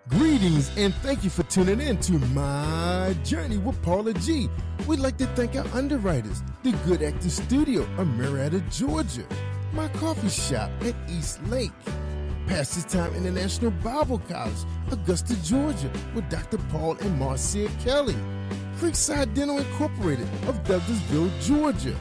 Greetings and thank you for tuning in to My Journey with Paula G. We'd like to thank our underwriters, the Good Actor Studio of Marietta, Georgia, my coffee shop at East Lake, Pastor's Time International Bible College, Augusta, Georgia, with Dr. Paul and Marcia Kelly, Creekside Dental Incorporated of Douglasville, Georgia,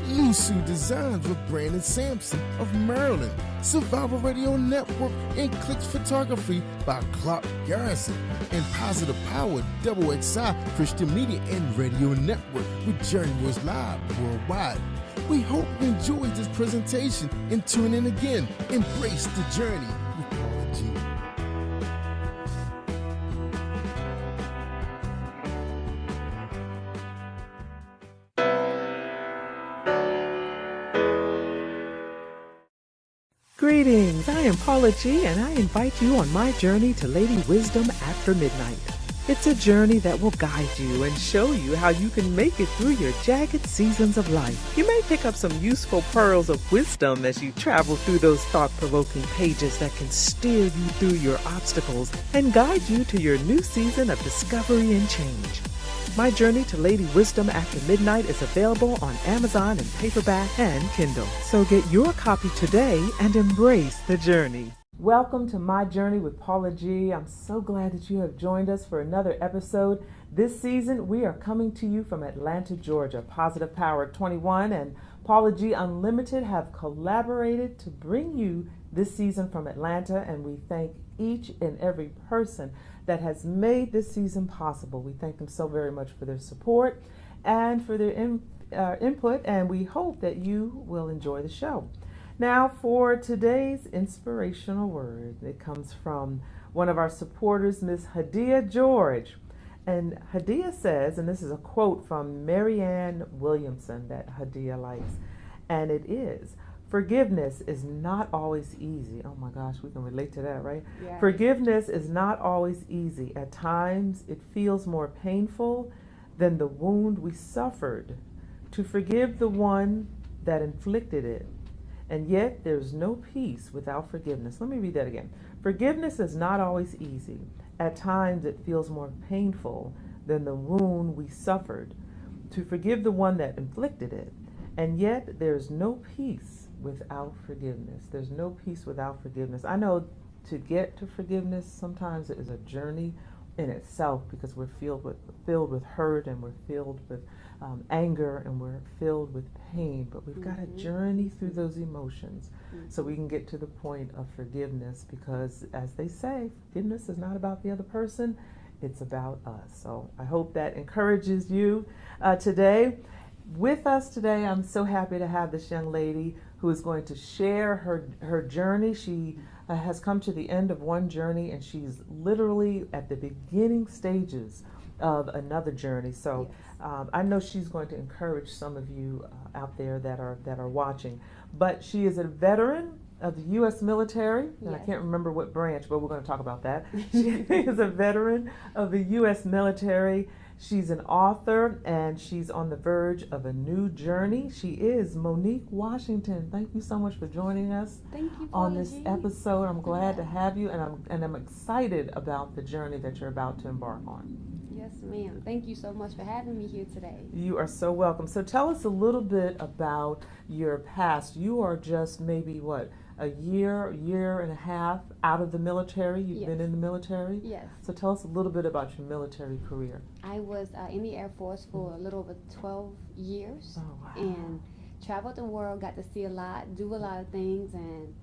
Lusu Designs with Brandon Sampson of Maryland, Survival Radio Network and Clicks Photography by Clark Garrison, and Positive Power XXI Christian Media and Radio Network with Journey Was Live worldwide. We hope you enjoyed this presentation and tune in again. Embrace the journey with Paula G. Greetings, I am Paula G, and I invite you on my journey to Lady Wisdom After Midnight. It's a journey that will guide you and show you how you can make it through your jagged seasons of life. You may pick up some useful pearls of wisdom as you travel through those thought-provoking pages that can steer you through your obstacles and guide you to your new season of discovery and change. My Journey to Lady Wisdom After Midnight is available on Amazon in paperback and Kindle. So get your copy today and embrace the journey. Welcome to My Journey with Paula G. I'm so glad that you have joined us for another episode. This season, we are coming to you from Atlanta, Georgia. Positive Power 21 and Paula G Unlimited have collaborated to bring you this season from Atlanta, and we thank each and every person that has made this season possible. We thank them so very much for their support and for their input, and we hope that you will enjoy the show. Now, for today's inspirational word, it comes from one of our supporters, Miss Hadia George. And Hadia says, and this is a quote from Marianne Williamson that Hadia likes, and it is, "Forgiveness is not always easy." Oh my gosh, we can relate to that, right? Yeah. Forgiveness is not always easy. At times, it feels more painful than the wound we suffered. To forgive the one that inflicted it. And yet, there's no peace without forgiveness. Let me read that again. Forgiveness is not always easy. At times, it feels more painful than the wound we suffered. To forgive the one that inflicted it. And yet, there's no peace without forgiveness. There's no peace without forgiveness. I know to get to forgiveness, sometimes it is a journey in itself because we're filled with hurt, and we're filled with anger, and we're filled with pain, but we've got to journey through those emotions so we can get to the point of forgiveness, because as they say, forgiveness is not about the other person, it's about us. So I hope that encourages you today. With us today, I'm so happy to have this young lady who is going to share her journey. She has come to the end of one journey, and she's literally at the beginning stages of another journey. So I know she's going to encourage some of you out there that are watching. But she is a veteran of the U.S. military, and I can't remember what branch, but we're going to talk about that. She is a veteran of the U.S. military. She's an author, and she's on the verge of a new journey. She is Monique Washington. Thank you so much for joining us. Thank you, on this episode. I'm glad to have you, and I'm excited about the journey that you're about to embark on. Yes, ma'am. Thank you so much for having me here today. You are so welcome. So tell us a little bit about your past. You are just maybe, a year and a half out of the military? You've been in the military? Yes. So tell us a little bit about your military career. I was in the Air Force for a little over 12 years. Oh, wow. And traveled the world, got to see a lot, do a lot of things, and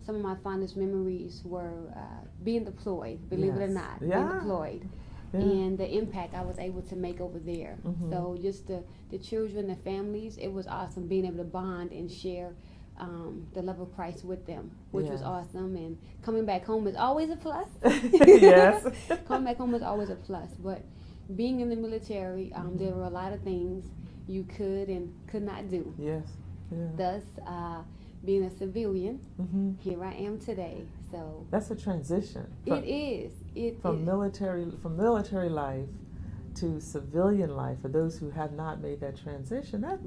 some of my fondest memories were being deployed, believe it or not, being deployed. Yeah. And the impact I was able to make over there. So just the children, the families, it was awesome being able to bond and share the love of Christ with them, which was awesome. And coming back home is always a plus. Yes. Coming back home is always a plus. But being in the military, there were a lot of things you could and could not do. Yes. Yeah. Thus, being a civilian, here I am today. So that's a transition. It is. From military life to civilian life. For those who have not made that transition, that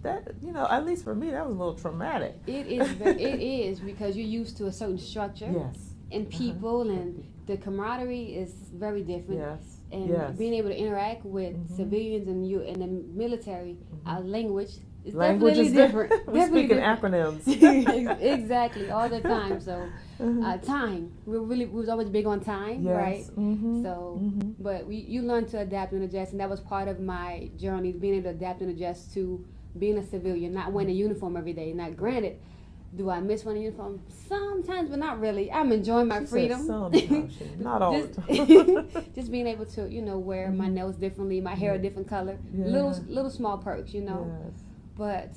at least for me, that was a little traumatic. It is. It is, because you're used to a certain structure. Yes. And people and the camaraderie is very different. Yes. And being able to interact with civilians and you in the military, our language is Language definitely is different. We speak in acronyms. Exactly, all the time. So time, we was always big on time, right? So, but you learn to adapt and adjust, and that was part of my journey, being able to adapt and adjust to being a civilian, not wearing a uniform every day. Now, granted, do I miss wearing a uniform? Sometimes, but not really. I'm enjoying my freedom. Sometimes, not all the time. Just being able to, wear my nails differently, my hair a different color, little small perks, Yes. But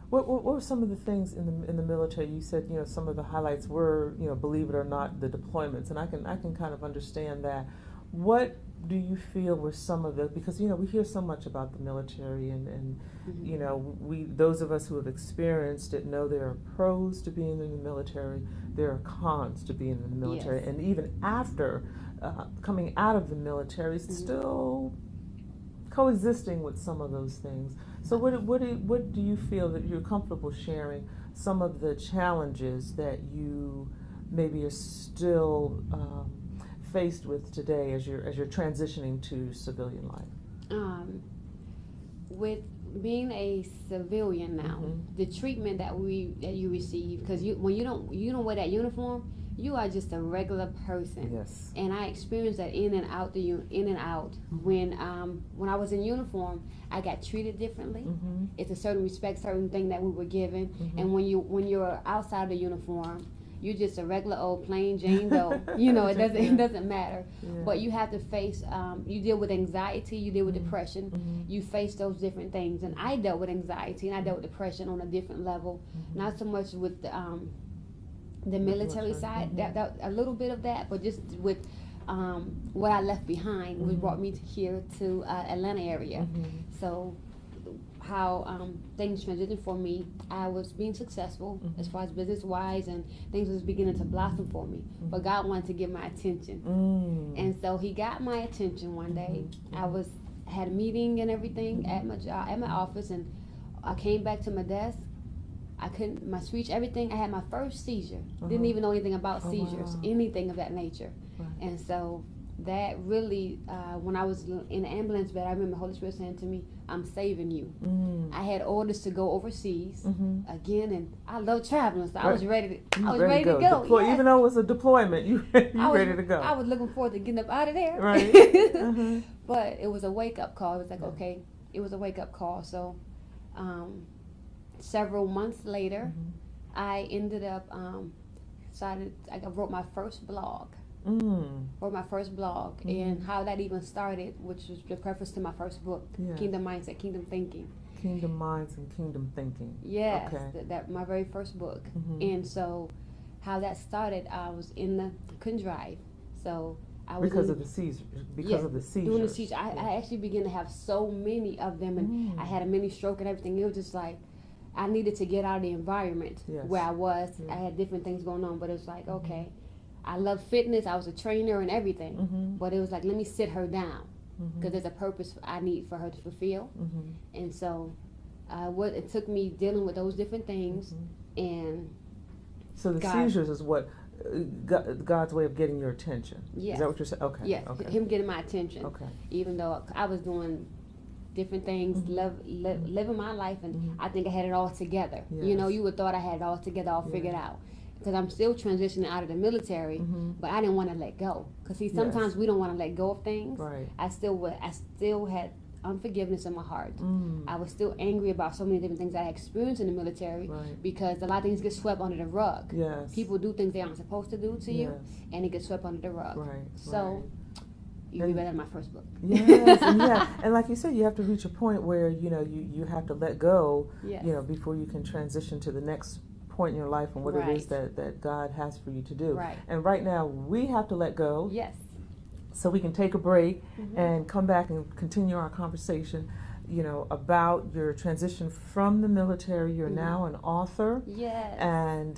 what were some of the things in the military? You said some of the highlights were believe it or not, the deployments, and I can kind of understand that. What do you feel were some of the, because we hear so much about the military and we, those of us who have experienced it, know there are pros to being in the military, there are cons to being in the military, and even after coming out of the military, still coexisting with some of those things. So what do you feel that you're comfortable sharing some of the challenges that you maybe are still faced with today as you're transitioning to civilian life? With being a civilian now, the treatment that you receive, because when you don't wear that uniform, you are just a regular person. Yes. And I experienced that in and out. When I was in uniform, I got treated differently. It's a certain respect, certain thing that we were given. And when you're outside the uniform, you're just a regular old plain Jane Doe. It doesn't matter. Yeah. But you have to face. You deal with anxiety. You deal with depression. You face those different things. And I dealt with anxiety and I dealt with depression on a different level. Not so much with the military side. That a little bit of that, but just with what I left behind, which brought me here to Atlanta area. So how things transitioned for me, I was being successful as far as business wise, and things was beginning to blossom for me. But God wanted to get my attention, and so He got my attention one day. I had a meeting and everything at my job, at my office, and I came back to my desk. I couldn't, my speech, everything. I had my first seizure. Didn't even know anything about seizures, anything of that nature. And so that really, when I was in the ambulance bed, I remember the Holy Spirit saying to me, "I'm saving you." I had orders to go overseas again, and I love traveling, so I was ready to go. Deploy, even though it was a deployment, you ready to go. I was looking forward to getting up out of there. Right. But it was a wake-up call. It was like, okay, it was a wake-up call. So several months later, I ended up I wrote my first blog. And how that even started, which was the preface to my first book, Kingdom Mindset, Kingdom Thinking. Kingdom Minds and Kingdom Thinking. Yes, that my very first book. And so how that started, I couldn't drive. So I was because of the seizures. Doing the seizures. I actually began to have so many of them, and I had a mini stroke and everything. It was just like I needed to get out of the environment where I was. I had different things going on, but it was like, okay, I love fitness. I was a trainer and everything, but it was like, let me sit her down because there's a purpose I need for her to fulfill. And so it took me dealing with those different things. And so the seizures is what God's way of getting your attention. Yes. Is that what you're saying? Okay. Yes, okay. Him getting my attention. Okay. Even though I was doing different things, living my life, and I think I had it all together. Yes. You would thought I had it all together, all figured out. Because I'm still transitioning out of the military, but I didn't want to let go. Because see, sometimes we don't want to let go of things. Right. I still had unforgiveness in my heart. I was still angry about so many different things I had experienced in the military, because a lot of things get swept under the rug. Yes. People do things they aren't supposed to do to you, and it gets swept under the rug. Right. So you read that in my first book. Yes, and like you said, you have to reach a point where you have to let go, before you can transition to the next point in your life and what it is that God has for you to do. Right. And right now we have to let go. Yes. So we can take a break and come back and continue our conversation, about your transition from the military. You're now an author. Yes. And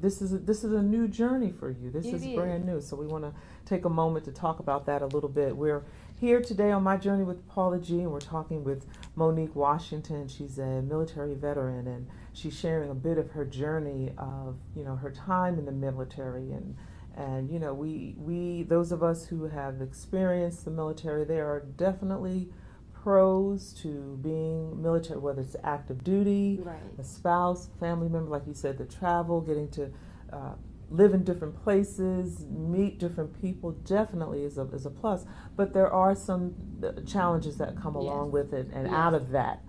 this is a new journey for you. This is brand new. So we want to take a moment to talk about that a little bit. We're here today on My Journey with Paula G, and we're talking with Monique Washington. She's a military veteran, and she's sharing a bit of her journey of her time in the military And we those of us who have experienced the military, there are definitely pros to being military, whether it's active duty, Right. a spouse, family member, like you said, the travel, getting to live in different places, meet different people, definitely is a plus. But there are some challenges that come along with it, and out of that,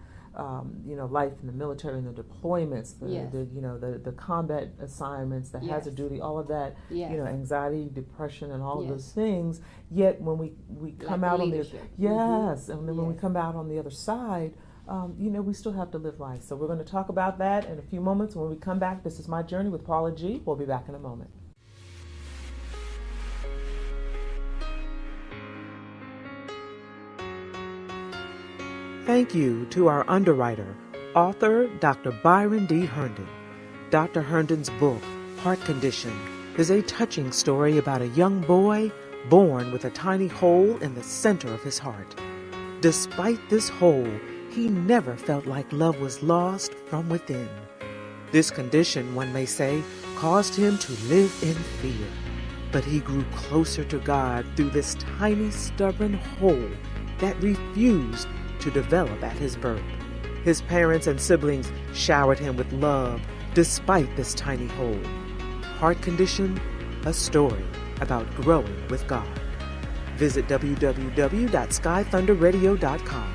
life in the military and the deployments, the combat assignments, the hazard duty, all of that, anxiety, depression, and all of those things. Yet when we come out on the and then when we come out on the other side, we still have to live life. So we're going to talk about that in a few moments. When we come back, this is My Journey with Paula G. We'll be back in a moment. Thank you to our underwriter, author Dr. Byron D. Herndon. Dr. Herndon's book, Heart Condition, is a touching story about a young boy born with a tiny hole in the center of his heart. Despite this hole, he never felt like love was lost from within. This condition, one may say, caused him to live in fear. But he grew closer to God through this tiny, stubborn hole that refused to develop at his birth. His parents and siblings showered him with love despite this tiny hole. Heart Condition, a story about growing with God. Visit www.skythunderradio.com.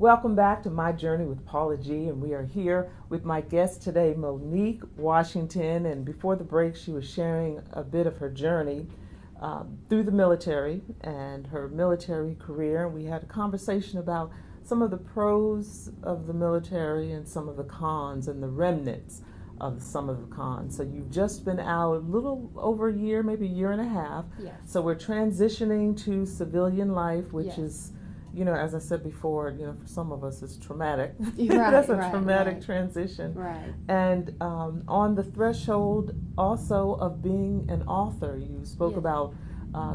Welcome back to My Journey with Paula G, and we are here with my guest today, Monique Washington. And before the break, she was sharing a bit of her journey through the military and her military career. And we had a conversation about some of the pros of the military and some of the cons and the remnants of some of the cons. So you've just been out a little over a year, maybe a year and a half. Yes. So we're transitioning to civilian life, which is, as I said before, for some of us it's traumatic. That's a traumatic transition. Right. And on the threshold also of being an author, you spoke about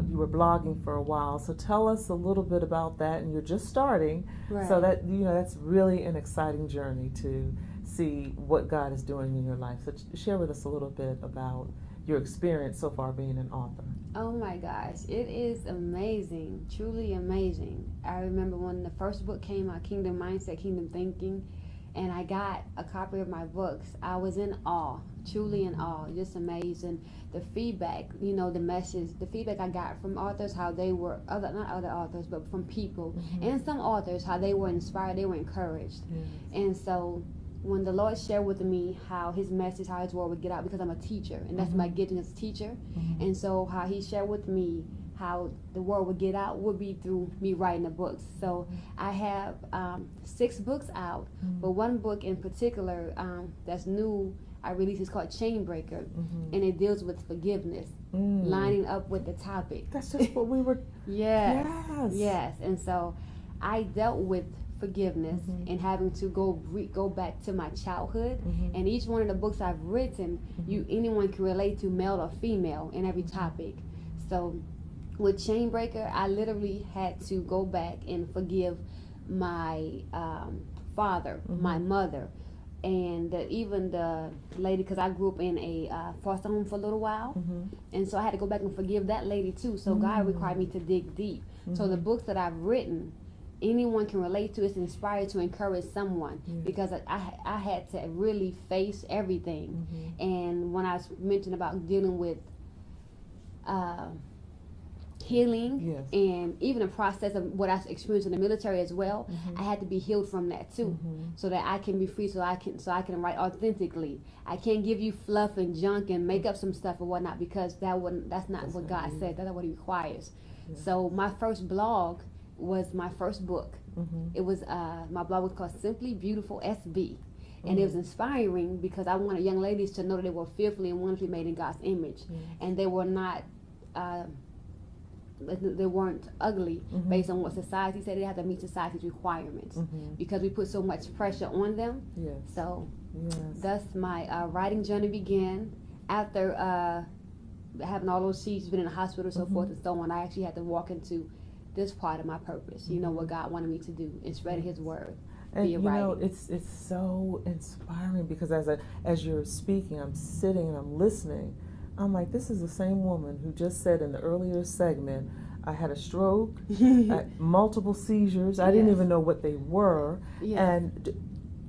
you were blogging for a while. So tell us a little bit about that. And you're just starting. Right. So that, that's really an exciting journey to see what God is doing in your life. So share with us a little bit about your experience so far being an author. Oh my gosh, it is amazing, truly amazing. I remember when the first book came out, Kingdom Mindset, Kingdom Thinking, and I got a copy of my books. I was in awe, truly in awe, just amazing. The feedback, the message, the feedback I got from authors, how they were, not other authors, but from people, and some authors, how they were inspired, they were encouraged. And so when the Lord shared with me how his message, how his word would get out, because I'm a teacher, and that's my gifting as a teacher, and so how he shared with me how the word would get out would be through me writing the books. So I have 6 books out, but one book in particular that's new, I released, is called Chain Breaker, and it deals with forgiveness, lining up with the topic. That's just what we were... Yes. And so I dealt with forgiveness and having to go back to my childhood, and each one of the books I've written, anyone can relate to, male or female, in every topic. So with Chain Breaker, I literally had to go back and forgive my father, my mother, and even the lady, because I grew up in a foster home for a little while, and so I had to go back and forgive that lady too. So God required me to dig deep. So the books that I've written, anyone can relate to. It's inspired to encourage someone, because I had to really face everything. And when I mentioned about dealing with healing, and even the process of what I experienced in the military as well, I had to be healed from that too, so that I can be free, so I can write authentically. I can't give you fluff and junk and make up some stuff or whatnot, because that's not what God said. That's not what he requires. So my first blog was my first book. It was my blog was called Simply Beautiful SB, and it was inspiring because I wanted young ladies to know that they were fearfully and wonderfully made in God's image, and they were not they weren't ugly based on what society said. They had to meet society's requirements, because we put so much pressure on them. So thus my writing journey began. After having all those seeds, been in the hospital, so forth and so on, I actually had to walk into this part of my purpose, you know, what God wanted me to do and spread His word. And you know, it's so inspiring, because as you're speaking, I'm sitting and I'm listening. I'm like, this is the same woman who just said in the earlier segment, I had a stroke, multiple seizures. I didn't even know what they were. And,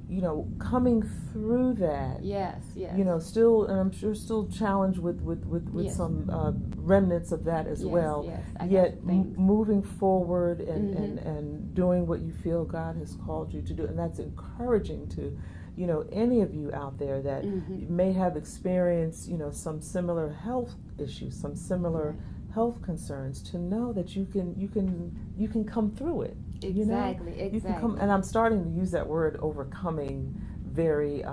you know, coming through that. You know, still, and I'm sure still challenged with some remnants of that as well. Yet moving forward and doing what you feel God has called you to do. And that's encouraging to, you know, any of you out there that may have experienced, you know, some similar health issues, some similar health concerns, to know that you can come through it. Exactly. You can come, and I'm starting to use that word overcoming very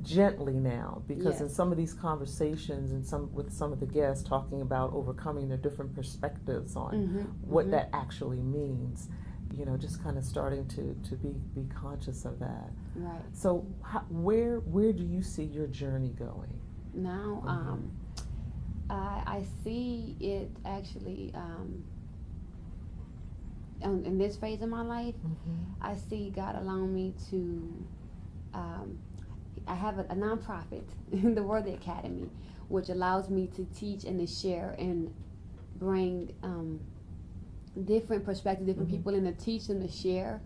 gently now, because in some of these conversations and with some of the guests talking about overcoming, their different perspectives on what that actually means. You know, just kind of starting to be conscious of that. Right. So, where do you see your journey going now? I see it actually in this phase of my life. I see God allowing me to. I have a nonprofit, the Word Academy, which allows me to teach and to share and bring different perspectives, different people in, to teach them to share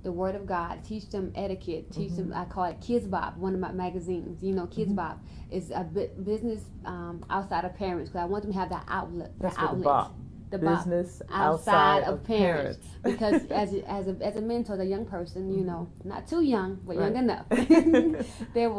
the Word of God, teach them etiquette, teach them, I call it Kids Bop, one of my magazines. You know, Kids Bop is a business outside of parents, because I want them to have that outlet. That's what the Bop. The business outside of parents. Because as a mentor, as a young person, you know, not too young, but young enough,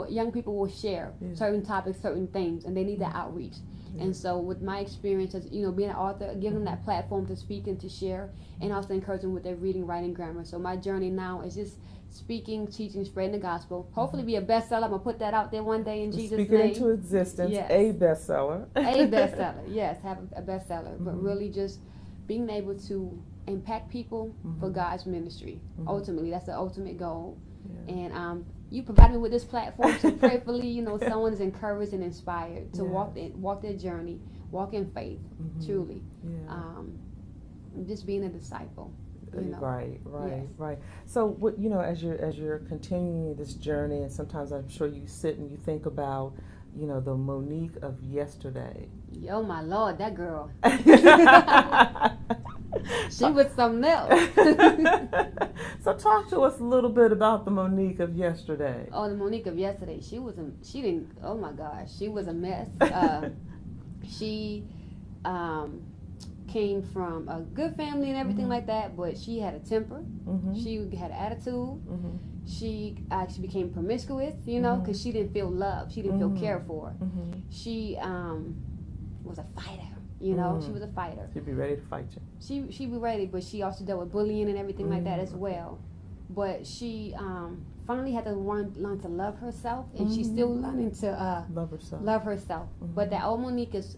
young people will share certain topics, certain things, and they need that outreach. And so with my experience as, you know, being an author, giving them that platform to speak and to share, and also encourage them with their reading, writing, grammar. So my journey now is just speaking, teaching, spreading the gospel. Hopefully be a bestseller. I'm going to put that out there one day in Jesus' name. Speak it into existence. A bestseller. A bestseller, yes, have a bestseller. But really just being able to impact people for God's ministry. Ultimately, that's the ultimate goal. And you provide me with this platform, so prayerfully, you know, someone is encouraged and inspired to walk their journey, walk in faith, truly. Just being a disciple. You know? Right. So, what, you know, as you're continuing this journey, and sometimes I'm sure you sit and you think about, you know, the Monique of yesterday. Yo, my Lord, that girl. She was something else. So talk to us a little bit about the Monique of yesterday. Oh, the Monique of yesterday. Oh my gosh, she was a mess. She came from a good family and everything like that, but she had a temper. She had an attitude. She actually became promiscuous, you know, because she didn't feel loved. She didn't feel cared for. She was a fighter. You know, she was a fighter. She'd be ready to fight you. She'd be ready, but she also dealt with bullying and everything like that as well. But she finally had to learn to love herself, and she's still learning to love herself. But that old Monique is,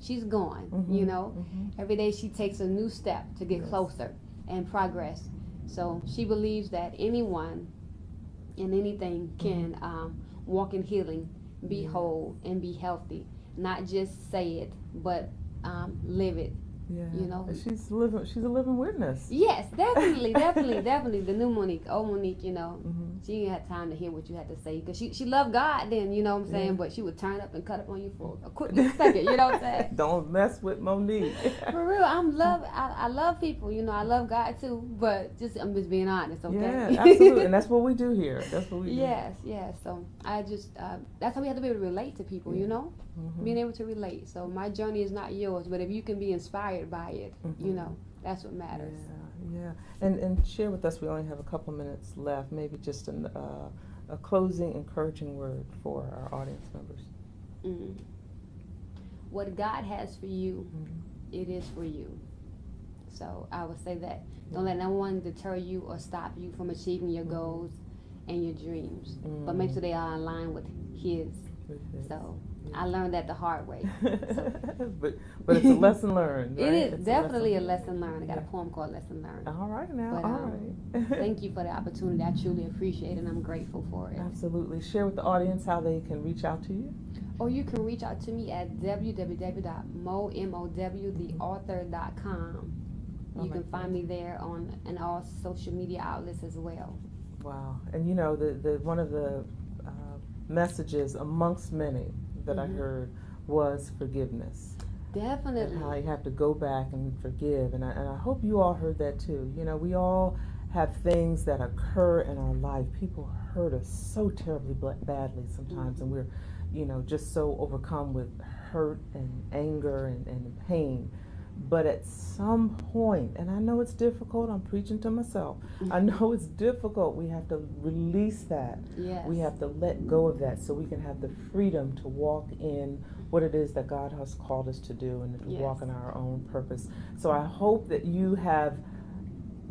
she's gone. You know, every day she takes a new step to get closer and progress. So she believes that anyone and anything can walk in healing, be whole, and be healthy. Not just say it, but live it. You know, she's a living witness. Yes, definitely. The new Monique, old Monique, you know, she didn't have time to hear what you had to say, because she loved God then, you know what I'm saying, but she would turn up and cut up on you for a quick second, you know what I'm saying? Don't mess with Monique. For real, I love people, you know, I love God too, but I'm just being honest, okay? Yeah, absolutely, and that's what we do here. That's what we do. Yes, so I just, that's how we have to be able to relate to people, you know? Being able to relate. So my journey is not yours, but if you can be inspired by it, you know, that's what matters. Yeah. And share with us, we only have a couple minutes left, maybe just a closing, encouraging word for our audience members. What God has for you, it is for you. So I would say that. Don't let no one deter you or stop you from achieving your goals and your dreams. But make sure they are in line with His. So I learned that the hard way. But it's a lesson learned, right? It is definitely a lesson learned. I got a poem called Lesson Learned. All right now, but, all right. Thank you for the opportunity. I truly appreciate it, and I'm grateful for it. Absolutely. Share with the audience how they can reach out to you. Or you can reach out to me at www.mowtheauthor.com. You can find me there on all social media outlets as well. Wow. And you know, the one of the messages amongst many that I heard was forgiveness. Definitely. And how you have to go back and forgive. And I hope you all heard that too. You know, we all have things that occur in our life. People hurt us so terribly badly sometimes, and we're, you know, just so overcome with hurt and anger and pain. But at some point, and I know it's difficult, I'm preaching to myself, I know it's difficult, we have to release that. Yes. We have to let go of that so we can have the freedom to walk in what it is that God has called us to do and to walk in our own purpose. So I hope that you have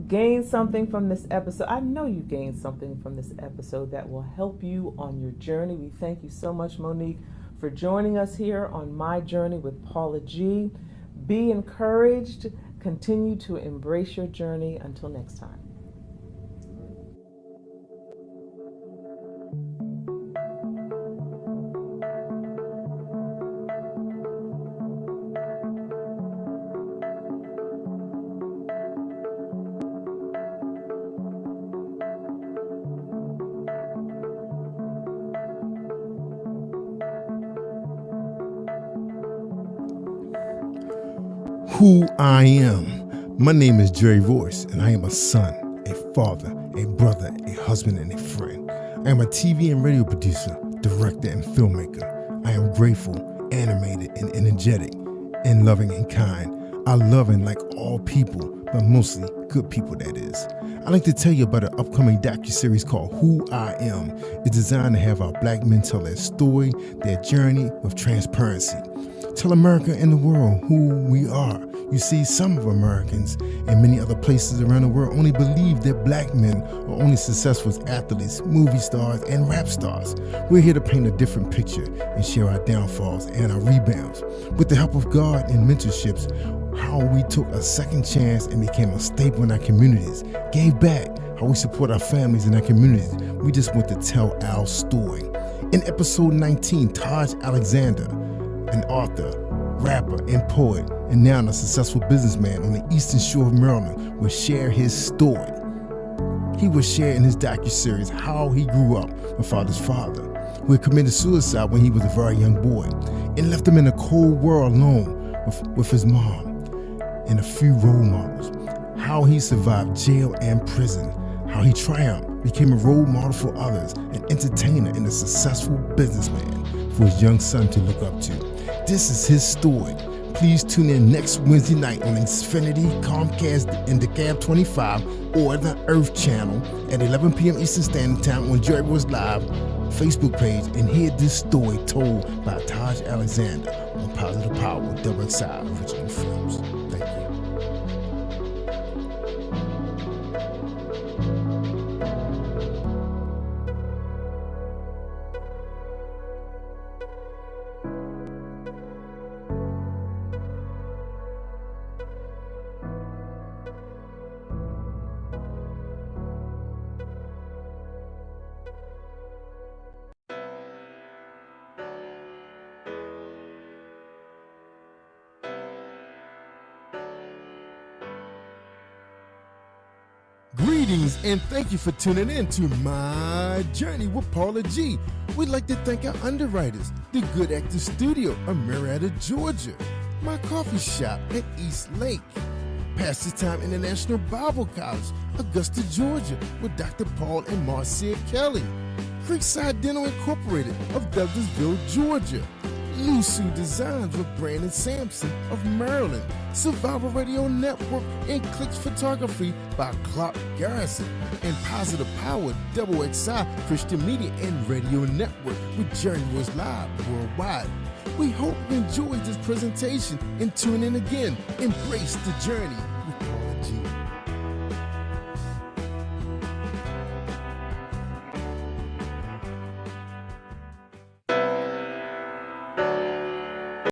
gained something from this episode. I know you gained something from this episode that will help you on your journey. We thank you so much, Monique, for joining us here on My Journey with Paula G. Be encouraged. Continue to embrace your journey. Until next time. Who I am. My name is Jerry Royce, and I am a son, a father, a brother, a husband, and a friend. I am a TV and radio producer, director, and filmmaker. I am grateful, animated, and energetic, and loving and kind. I love and like all people, but mostly good people, that is. I'd like to tell you about an upcoming docuseries called Who I Am. It's designed to have our black men tell their story, their journey with transparency. Tell America and the world who we are. You see, some of Americans and many other places around the world only believe that black men are only successful as athletes, movie stars, and rap stars. We're here to paint a different picture and share our downfalls and our rebounds. With the help of God and mentorships, how we took a second chance and became a staple in our communities, gave back, how we support our families and our communities. We just want to tell our story. In episode 19, Taj Alexander, an author, rapper, and poet, and now a successful businessman on the Eastern Shore of Maryland, will share his story. He will share in his docuseries how he grew up, my father's father, who had committed suicide when he was a very young boy, and left him in a cold world alone with his mom and a few role models. How he survived jail and prison, how he triumphed, became a role model for others, an entertainer, and a successful businessman for his young son to look up to. This is his story. Please tune in next Wednesday night on Xfinity, Comcast, and the Cab 25 or the Earth Channel at 11 p.m. Eastern Standard Time on Jerry Royce Live Facebook page and hear this story told by Taj Alexander on Positive Power WXI Original Films. Thank you. Greetings and thank you for tuning in to My Journey with Paula G. We'd like to thank our underwriters, the Good Actors Studio of Marietta, Georgia, my coffee shop at East Lake, Pastor Time International Bible College, Augusta, Georgia, with Dr. Paul and Marcia Kelly, Creekside Dental Incorporated of Douglasville, Georgia, Lusu Designs with Brandon Sampson of Maryland, Survival Radio Network, and Clicks Photography by Clark Garrison, and Positive Power WXI Christian Media and Radio Network with Journey Was Live worldwide. We hope you enjoyed this presentation and tune in again. Embrace the journey with Paula G.